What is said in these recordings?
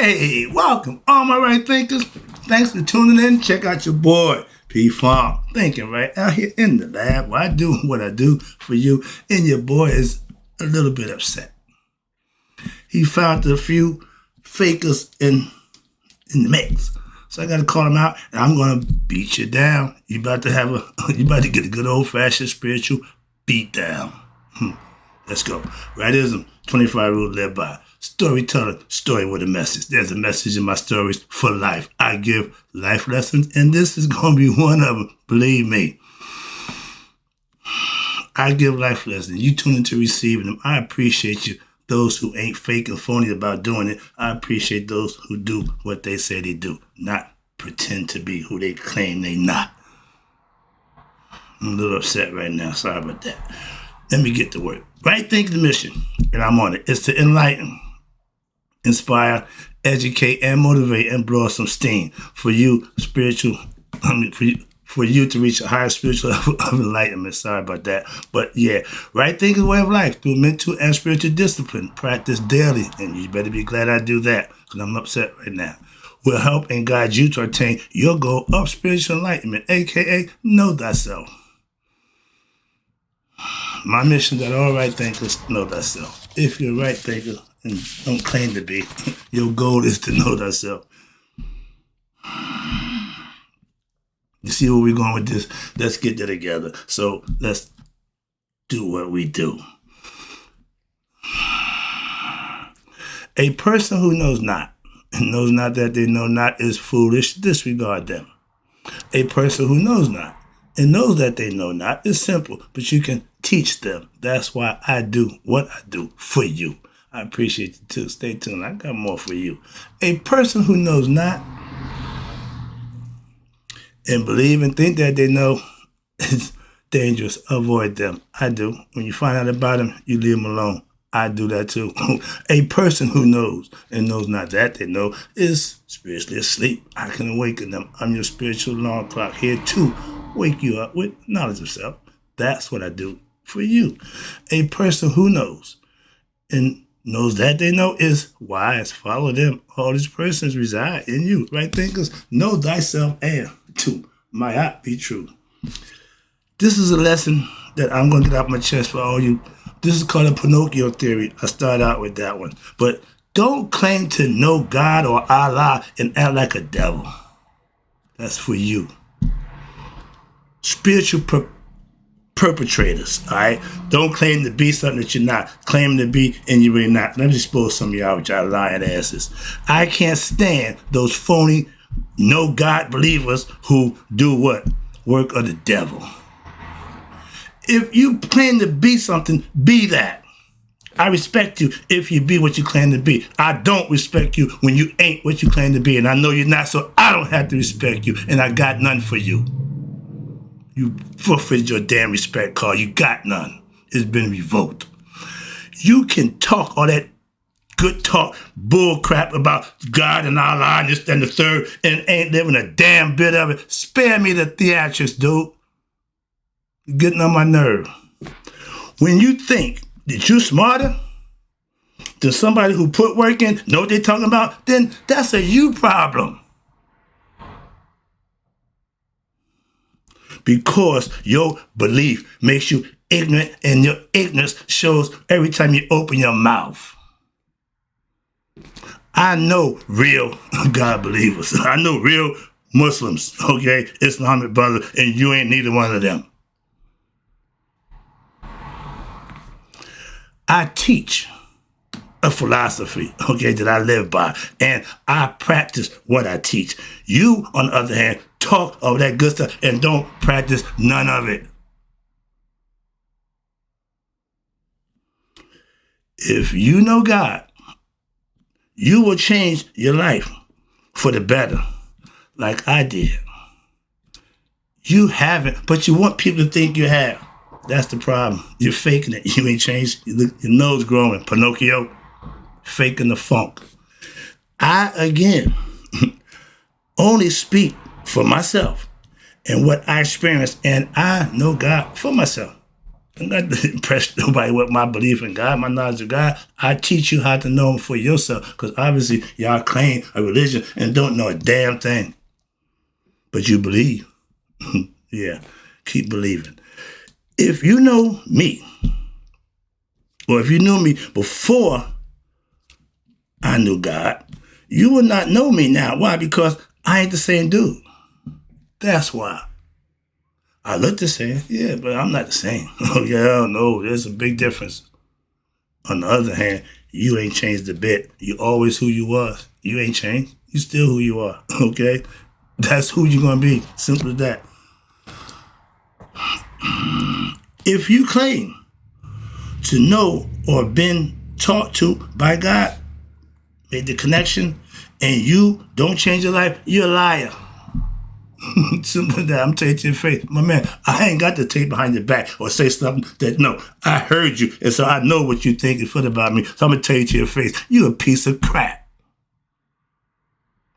Hey, welcome, all my right thinkers. Thanks for tuning in. Check out your boy, P Funk, thinking right out here in the lab where I do what I do for you, and your boy is a little bit upset. He found a few fakers in the mix. So I got to call him out, and I'm going to beat you down. You about to get a good old-fashioned spiritual beat down. Let's go. Rightism, 25 rules live by. Storyteller, story with a message. There's a message in my stories for life. I give life lessons, and this is going to be one of them. Believe me. I give life lessons. You tune into receiving them. I appreciate you. Those who ain't fake and phony about doing it, I appreciate those who do what they say they do, not pretend to be who they claim they not. I'm a little upset right now. Sorry about that. Let me get to work. Right thinking mission, and I'm on it, is to enlighten, inspire, educate, and motivate, and blow some steam for you, for you to reach a higher spiritual level of enlightenment. Sorry about that. But yeah, right thinking way of life through mental and spiritual discipline. Practice daily, and you better be glad I do that, because I'm upset right now. Will help and guide you to attain your goal of spiritual enlightenment, aka know thyself. My mission that all right thinkers know thyself. If you're a right thinker and don't claim to be, your goal is to know thyself. You see where we're going with this? Let's get that together. So let's do what we do. A person who knows not, and knows not that they know not, is foolish. Disregard them. A person who knows not, and knows that they know not, is simple, but you can teach them. That's why I do what I do for you. I appreciate you too. Stay tuned. I got more for you. A person who knows not and believe and think that they know is dangerous. Avoid them. I do. When you find out about them, you leave them alone. I do that too. A person who knows and knows not that they know is spiritually asleep. I can awaken them. I'm your spiritual alarm clock here to wake you up with knowledge of self. That's what I do for you. A person who knows and knows that they know is wise. Follow them. All these persons reside in you. Right thinkers, know thyself and to my heart be true. This is a lesson that I'm going to get off my chest for all you. This is called a Pinocchio theory. I start out with that one. But don't claim to know God or Allah and act like a devil. That's for you. Spiritual perpetrators, all right? Don't claim to be something that you're not. Claim to be and you're really not. Let me expose some of y'all with y'all lying asses. I can't stand those phony, no God believers who do what? Work of the devil. If you claim to be something, be that. I respect you if you be what you claim to be. I don't respect you when you ain't what you claim to be, and I know you're not, so I don't have to respect you, and I got none for you. You forfeited your damn respect card. You got none. It's been revoked. You can talk all that good talk, bull crap about God and Allah and this and the third, and ain't living a damn bit of it. Spare me the theatrics, dude. You're getting on my nerve. When you think that you're smarter than somebody who put work in, know what they're talking about, then that's a you problem. Because your belief makes you ignorant, and your ignorance shows every time you open your mouth. I know real God believers. I know real Muslims, okay? Islamic brothers, and you ain't neither one of them. I teach a philosophy, okay, that I live by, and I practice what I teach. You, on the other hand, talk all that good stuff and don't practice none of it. If you know God, you will change your life for the better, like I did. You haven't, but you want people to think you have. That's the problem. You're faking it. You ain't changed. Your nose growing. Pinocchio, faking the funk. I, again, only speak for myself and what I experienced, and I know God for myself. I'm not to impress nobody with my belief in God, my knowledge of God. I teach you how to know him for yourself, because obviously y'all claim a religion and don't know a damn thing. But you believe. Yeah, keep believing. If you know me, or if you knew me before I knew God, you would not know me now. Why? Because I ain't the same dude. That's why. I look the same, yeah, but I'm not the same. Oh, yeah, no, there's a big difference. On the other hand, you ain't changed a bit. You always who you was. You ain't changed. You still who you are, okay? That's who you're going to be. Simple as that. If you claim to know or been taught to by God, made the connection, and you don't change your life, you're a liar. Simple as that. I'm telling you to your face. My man, I ain't got to take behind your back or say something that, no, I heard you, and so I know what you think and feel about me, so I'm going to tell you to your face. You a piece of crap.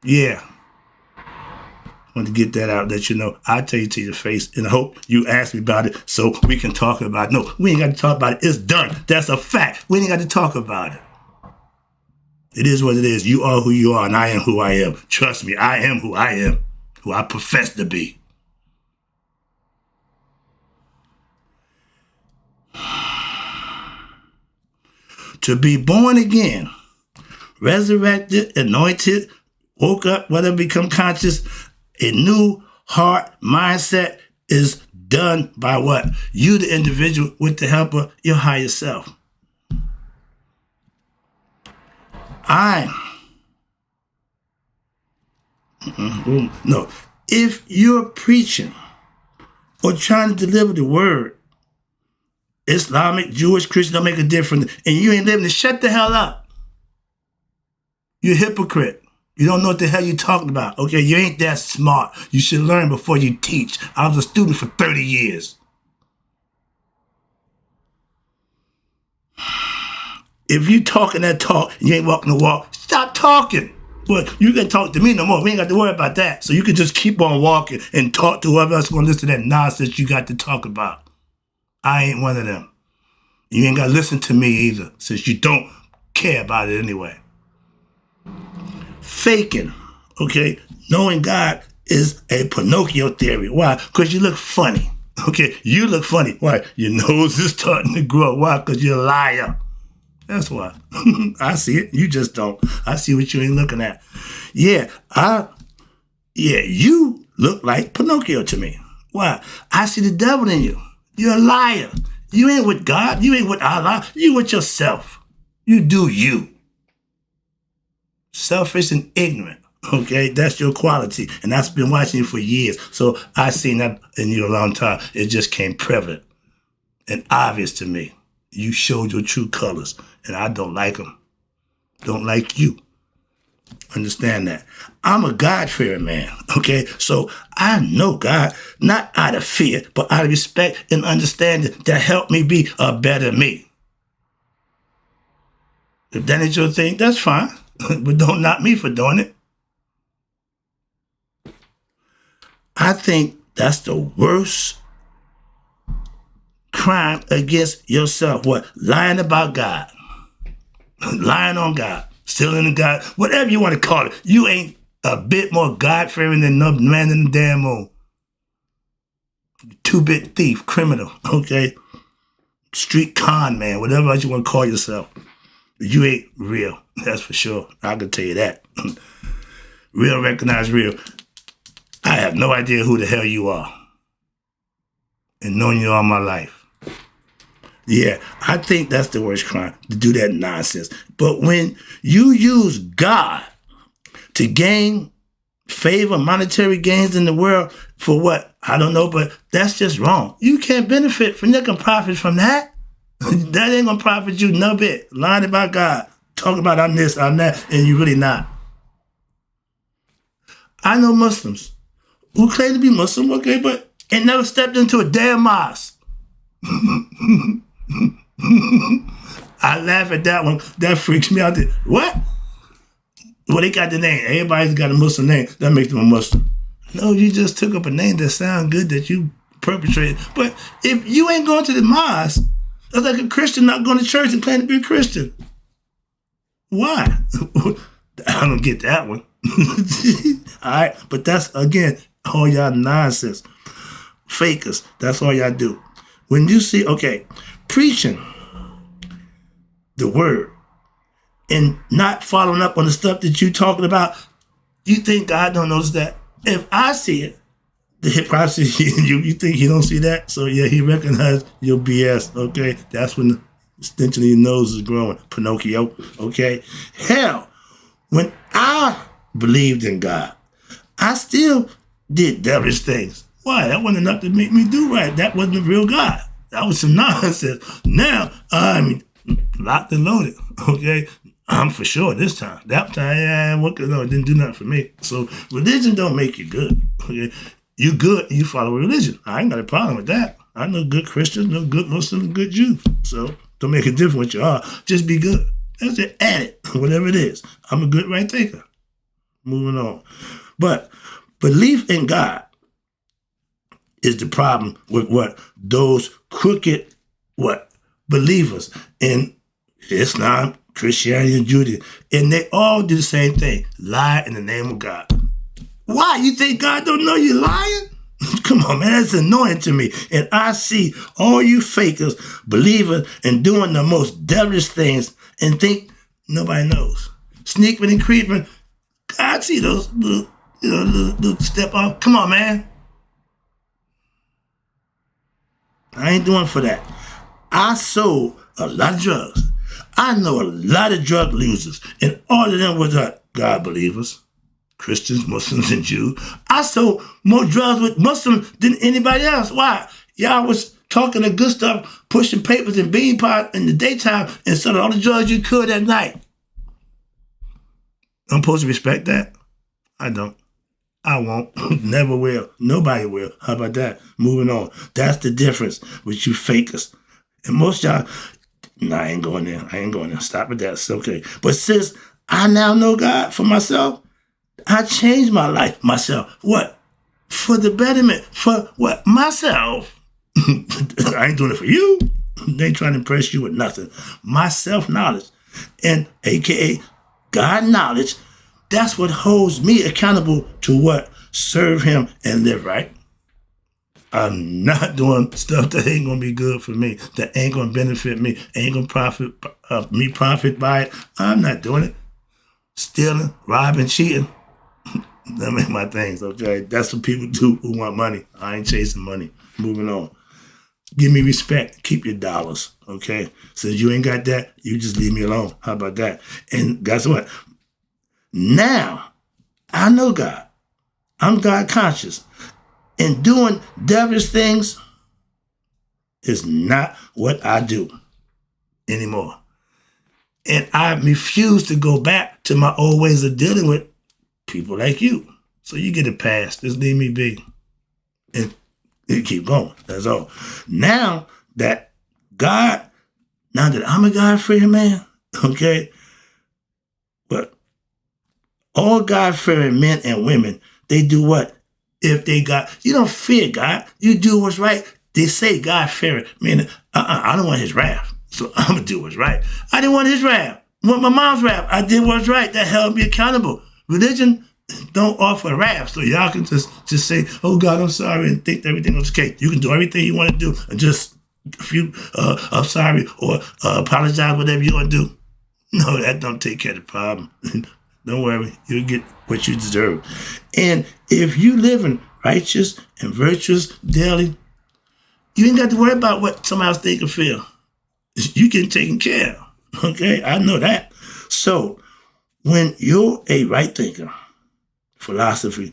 Yeah. I want to get that out, let you know. I tell you to your face, and I hope you ask me about it so we can talk about it. No, we ain't got to talk about it. It's done. That's a fact. We ain't got to talk about it. It is what it is. You are who you are, and I am who I am. Trust me, I am who I am, who I profess to be. To be born again, resurrected, anointed, woke up, whatever, become conscious, a new heart mindset is done by what? You, the individual, with the help of your higher self. If you're preaching or trying to deliver the word, Islamic, Jewish, Christian, don't make a difference, and you ain't living it, shut the hell up. You're a hypocrite. You don't know what the hell you're talking about. Okay, you ain't that smart. You should learn before you teach. I was a student for 30 years. If you talking that talk and you ain't walking the walk, stop talking. Well, you can talk to me no more. We ain't got to worry about that. So you can just keep on walking and talk to whoever else going to listen to that nonsense you got to talk about. I ain't one of them. You ain't got to listen to me either, since you don't care about it anyway. Faking, okay? Knowing God is a Pinocchio theory. Why? Because you look funny. Okay, you look funny. Why? Your nose is starting to grow. Why? Because you're a liar. That's why. I see it. You just don't. I see what you ain't looking at. You look like Pinocchio to me. Why? I see the devil in you. You're a liar. You ain't with God. You ain't with Allah. You with yourself. You do you. Selfish and ignorant. Okay? That's your quality. And I've been watching you for years. So I've seen that in you a long time. It just came prevalent and obvious to me. You showed your true colors, and I don't like them. Don't like you. Understand that. I'm a God-fearing man, okay? So I know God, not out of fear, but out of respect and understanding that help me be a better me. If that ain't your thing, that's fine. But don't knock me for doing it. I think that's the worst crime against yourself. What? Lying about God. Lying on God. Stealing God. Whatever you want to call it. You ain't a bit more God-fearing than no man in the damn moon. Two-bit thief, criminal, okay? Street con man, whatever else you want to call yourself. You ain't real. That's for sure. I can tell you that. Real recognize real. I have no idea who the hell you are. And knowing you all my life. Yeah, I think that's the worst crime, to do that nonsense. But when you use God to gain favor, monetary gains in the world, for what? I don't know, but that's just wrong. You can't benefit from, you can profit from that. That ain't gonna profit you no bit. Lying about God, talking about I'm this, I'm that, and you really not. I know Muslims who claim to be Muslim, okay, but ain't never stepped into a damn mosque. I laugh at that one. That freaks me out. What? Well, they got the name. Everybody's got a Muslim name. That makes them a Muslim. No, you just took up a name that sounds good that you perpetrating. But if you ain't going to the mosque, that's like a Christian not going to church and claiming to be a Christian. Why? I don't get that one. All right, but that's, again, all y'all nonsense. Fakers, that's all y'all do. When you see, okay, preaching the word and not following up on the stuff that you talking about, you think God don't notice that? If I see it, the hypocrisy, you think he don't see that? So yeah, he recognized your BS, okay? That's when the extension of your nose is growing, Pinocchio, okay? Hell, when I believed in God, I still did devilish things. Why? That wasn't enough to make me do right. That wasn't the real God. That was some nonsense. Now, I'm locked and loaded, okay? I'm for sure this time. That time, it didn't do nothing for me. So religion don't make you good, okay? You good, you follow religion. I ain't got a problem with that. I know good Christians, know good Muslims, good Jews. So don't make a difference what you are. Just be good. That's it. Add it, whatever it is. I'm a good right thinker. Moving on. But belief in God is the problem with what? Those crooked, believers in Islam, Christianity, and Judaism. And they all do the same thing. Lie in the name of God. Why? You think God don't know you're lying? Come on, man. That's annoying to me. And I see all you fakers, believers, and doing the most devilish things and think nobody knows. Sneaking and creeping. I see those little step off. Come on, man. I ain't doing for that. I sold a lot of drugs. I know a lot of drug users, and all of them were God believers, Christians, Muslims, and Jews. I sold more drugs with Muslims than anybody else. Why? Y'all was talking the good stuff, pushing papers and bean pot in the daytime, and selling all the drugs you could at night. I'm supposed to respect that? I don't. I won't. Never will. Nobody will. How about that? Moving on. That's the difference with you fakers. And most y'all, I ain't going there. Stop with that. It's okay. But since I now know God for myself, I changed my life myself. What? For the betterment. For what? Myself. I ain't doing it for you. They ain't trying to impress you with nothing. My self-knowledge, and AKA God knowledge, that's what holds me accountable to what? Serve him and live right. I'm not doing stuff that ain't going to be good for me, that ain't going to benefit me, ain't going to profit by it. I'm not doing it. Stealing, robbing, cheating. That ain't my things, okay? That's what people do who want money. I ain't chasing money. Moving on. Give me respect. Keep your dollars, okay? Since you ain't got that, you just leave me alone. How about that? And guess what? Now, I know God. I'm God conscious. And doing devilish things is not what I do anymore. And I refuse to go back to my old ways of dealing with people like you. So you get a pass. Just leave me be. And keep going. That's all. Now that I'm a God-fearing man, okay? But all God-fearing men and women, they do what? If they you don't fear God, you do what's right. They say God-fearing, meaning, I don't want his wrath, so I'm going to do what's right. I didn't want his wrath. I want my mom's wrath. I did what's right. That held me accountable. Religion don't offer wrath, so y'all can just say, oh God, I'm sorry, and think everything was okay. You can do everything you want to do, and just, if you, I'm sorry, or apologize, whatever you want to do. No, that don't take care of the problem. Don't worry, you'll get what you deserve. And if you live in righteous and virtuous daily, you ain't got to worry about what somebody else think or feel. You getting taken care of, okay? I know that. So when you're a right thinker, philosophy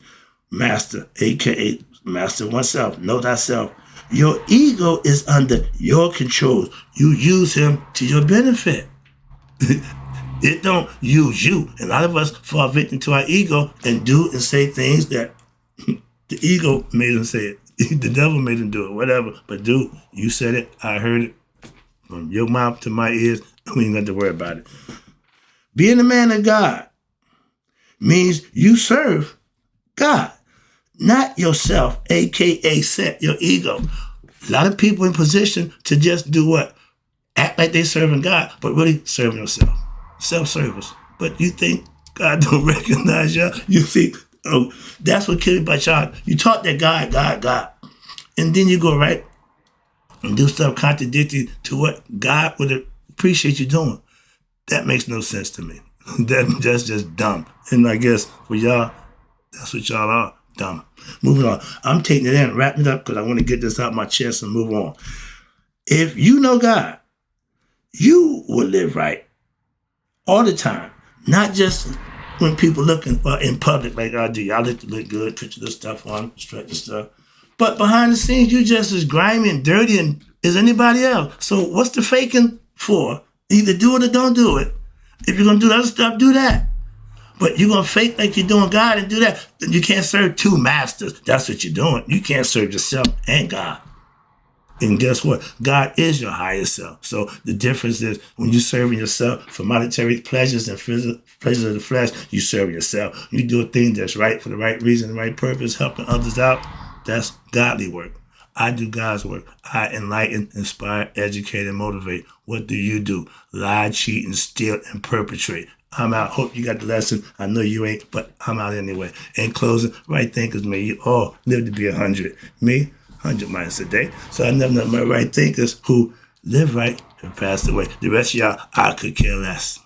master, aka master oneself, know thyself, your ego is under your control. You use him to your benefit. It don't use you. And a lot of us fall victim to our ego and do and say things that the ego made them say it. The devil made them do it, whatever. But dude, you said it, I heard it. From your mouth to my ears, we ain't got to worry about it. Being a man of God means you serve God. not yourself, aka set your ego. A lot of people in position to just do what? Act like they serving God, but really serving yourself. Self-service. But you think God don't recognize you? You think, oh, that's what killed me by child. You taught that God. And then you go right and do stuff contradictory to what God would appreciate you doing. That makes no sense to me. That's just dumb. And I guess for y'all, that's what y'all are, dumb. Moving on. I'm taking it in, wrapping it up because I want to get this out of my chest and move on. If you know God, you will live right all the time, not just when people looking in public like I do. Y'all look good, picture this stuff on, stretch this stuff. But behind the scenes, you just as grimy and dirty and as anybody else. So what's the faking for? Either do it or don't do it. If you're going to do other stuff, do that. But you're going to fake like you're doing God and do that, then you can't serve two masters. That's what you're doing. You can't serve yourself and God. And guess what? God is your higher self. So the difference is when you're serving yourself for monetary pleasures and pleasures of the flesh, you serve yourself. You do a thing that's right for the right reason, the right purpose, helping others out. That's godly work. I do God's work. I enlighten, inspire, educate, and motivate. What do you do? Lie, cheat, and steal, and perpetrate. I'm out. Hope you got the lesson. I know you ain't, but I'm out anyway. In closing, right thinkers, may you all live to be 100. Me, 100 minus a day. So I never know my right thinkers who live right and passed away. The rest of y'all, I could care less.